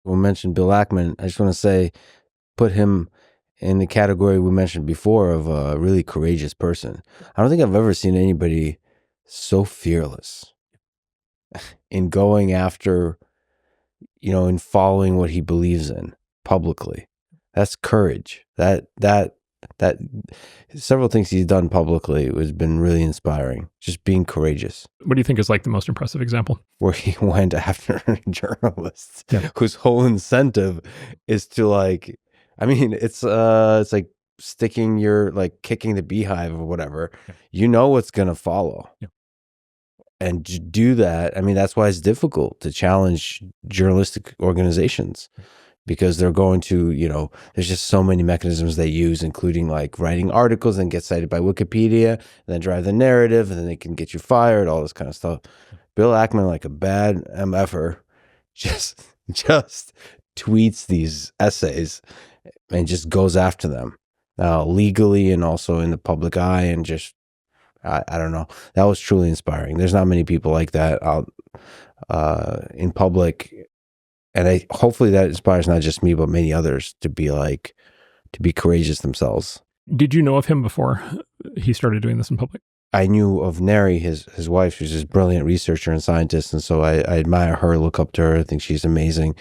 we mentioned Bill Ackman. I just want to say, put him in the category we mentioned before of a really courageous person. I don't think I've ever seen anybody so fearless in going after, in following what he believes in publicly. That's courage. That several things he's done publicly has been really inspiring. Just being courageous. What do you think is like the most impressive example? Where he went after journalists whose whole incentive is to like, I mean, it's like kicking the beehive or whatever. Yeah. You know what's going to follow. Yeah. And to do that, I mean, that's why it's difficult to challenge journalistic organizations, because they're going to, there's just so many mechanisms they use, including like writing articles and get cited by Wikipedia, and then drive the narrative, and then they can get you fired, all this kind of stuff. Bill Ackman, like a bad MFer, just tweets these essays and just goes after them legally and also in the public eye, and just, I don't know. That was truly inspiring. There's not many people like that out in public. And hopefully that inspires not just me, but many others to be courageous themselves. Did you know of him before he started doing this in public? I knew of Neri, his wife, who's this brilliant researcher and scientist. And so I admire her, look up to her. I think she's amazing.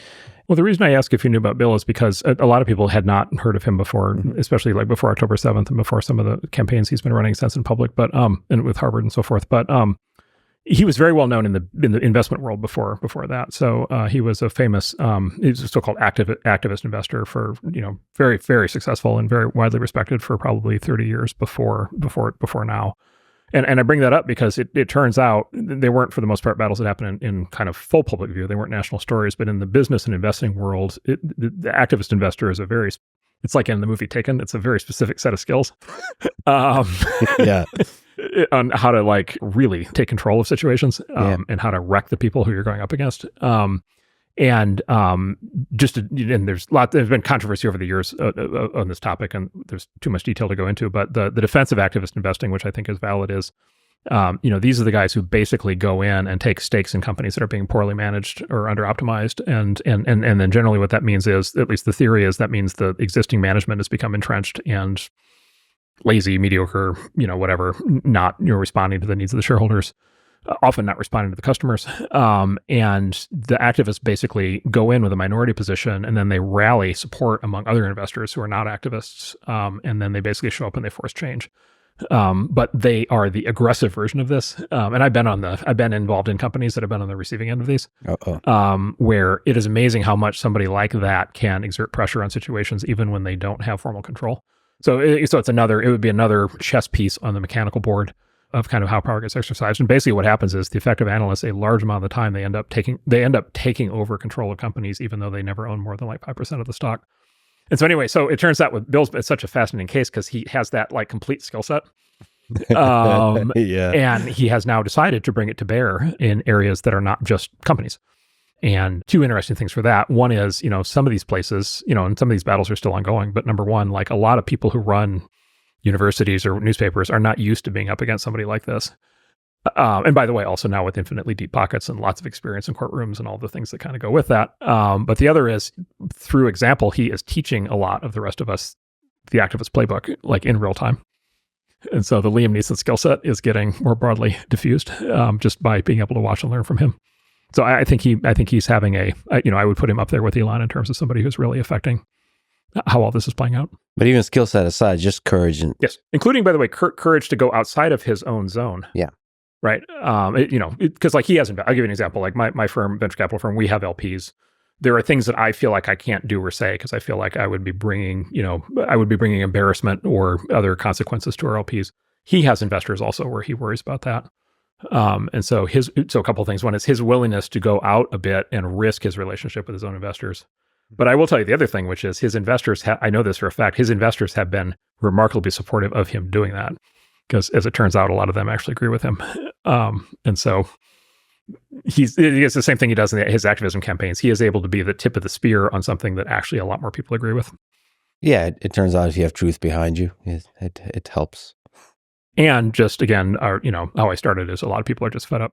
Well, the reason I ask if you knew about Bill is because a lot of people had not heard of him before, especially like before October 7th and before some of the campaigns he's been running since in public, but and with Harvard and so forth. But he was very well known in the investment world before that. So he was a famous, he was a so-called activist investor for, very, very successful and very widely respected for probably 30 years before now. And I bring that up because it turns out they weren't, for the most part, battles that happen in kind of full public view. They weren't national stories, but in the business and investing world, the activist investor is it's like in the movie Taken, it's a very specific set of skills. Yeah. On how to like really take control of situations and how to wreck the people who you're going up against. And there's been controversy over the years on this topic, and there's too much detail to go into, but the defense of activist investing, which I think is valid, is, these are the guys who basically go in and take stakes in companies that are being poorly managed or under optimized. And then generally what that means is, at least the theory is, that means the existing management has become entrenched and lazy, mediocre, whatever, not responding to the needs of the shareholders. Often not responding to the customers. And the activists basically go in with a minority position, and then they rally support among other investors who are not activists. And then they basically show up and they force change. But they are the aggressive version of this. And I've been involved in companies that have been on the receiving end of these, where it is amazing how much somebody like that can exert pressure on situations, even when they don't have formal control. So it would be another chess piece on the mechanical board of kind of how power gets exercised. And basically what happens is the effective analysts, a large amount of the time, they end up taking over control of companies, even though they never own more than like 5% of the stock. And so anyway, so it turns out with Bill's, it's such a fascinating case because he has that like complete skill set. And he has now decided to bring it to bear in areas that are not just companies. And two interesting things for that. One is, some of these places, and some of these battles are still ongoing, but number one, like a lot of people who run universities or newspapers are not used to being up against somebody like this. And by the way, also now with infinitely deep pockets and lots of experience in courtrooms and all the things that kind of go with that. But the other is, through example, he is teaching a lot of the rest of us the activist playbook, like in real time. And so the Liam Neeson skill set is getting more broadly diffused just by being able to watch and learn from him. So I think he's having I would put him up there with Elon in terms of somebody who's really affecting how all this is playing out. But even skill set aside, just courage. Yes. Including, by the way, courage to go outside of his own zone. Yeah. Right. Because like he hasn't, I'll give you an example. Like my firm, venture capital firm, we have LPs. There are things that I feel like I can't do or say because I feel like I would be bringing embarrassment or other consequences to our LPs. He has investors also where he worries about that. And so a couple of things. One is his willingness to go out a bit and risk his relationship with his own investors. But I will tell you the other thing, which is his investors, I know this for a fact, his investors have been remarkably supportive of him doing that. Because as it turns out, a lot of them actually agree with him. And so it's the same thing he does in his activism campaigns. He is able to be the tip of the spear on something that actually a lot more people agree with. Yeah, it turns out if you have truth behind you, it helps. And just again, how I started is a lot of people are just fed up.